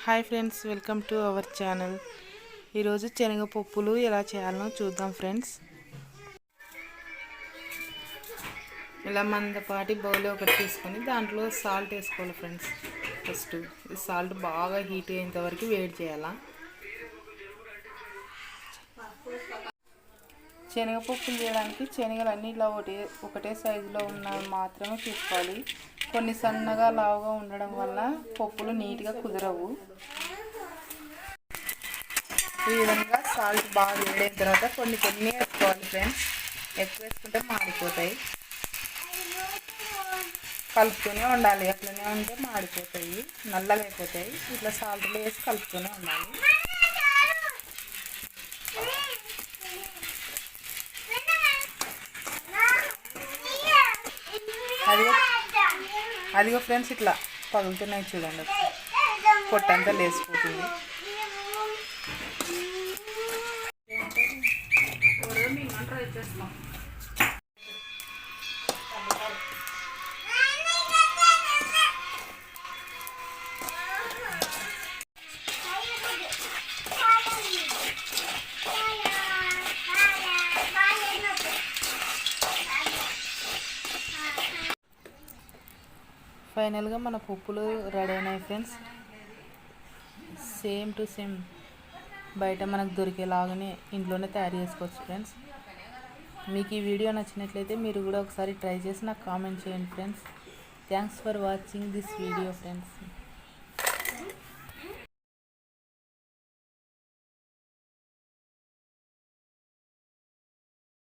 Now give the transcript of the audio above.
Hi friends, welcome to our channel. ఈరోజు శనగపప్పులు ఎలా చేయాలో చూద్దాం ఫ్రెండ్స్. ఇలా మందపాటి బౌల్ ఒకటి తీసుకొని దాంట్లో సాల్ట్ వేసుకోవాలి ఫ్రెండ్స్. ఫస్ట్ ఈ సాల్ట్ బాగా హీట్ అయ్యేంత వరకు వేడి చేయాలా. శనగపప్పులు చేయడానికి శనగలు అన్నీ ఇలా ఒకటే సైజులో ఉన్నవి మాత్రమే తీసుకోవాలి. కొన్ని సన్నగా లావుగా ఉండడం వల్ల పప్పులు నీట్గా కుదరవు. ఈ విధంగా సాల్ట్ బాగా వేడిన తర్వాత కొన్ని వేసుకోవాలి ఫ్రెండ్స్. ఎక్కువ వేసుకుంటే మాడిపోతాయి. కలుపుతూనే ఉండాలి, అట్లనే ఉంటే మాడిపోతాయి, నల్లగా అయిపోతాయి. ఇట్లా సాల్ట్లో వేసి కలుపుతూనే ఉండాలి. అదిగో ఫ్రెండ్స్, ఇట్లా పగులుతున్నాయి చూడండి, పొట్టంతా లేసిపోతుంది. ఫైనల్గా మన పప్పులు రెడీ అయినాయి ఫ్రెండ్స్. సేమ్ టు సేమ్ బయట మనకు దొరికేలాగానే ఇంట్లోనే తయారు చేసుకోవచ్చు ఫ్రెండ్స్. మీకు ఈ వీడియో నచ్చినట్లయితే మీరు కూడా ఒకసారి ట్రై చేసి నాకు కామెంట్ చేయండి friends. Thanks for watching this video friends.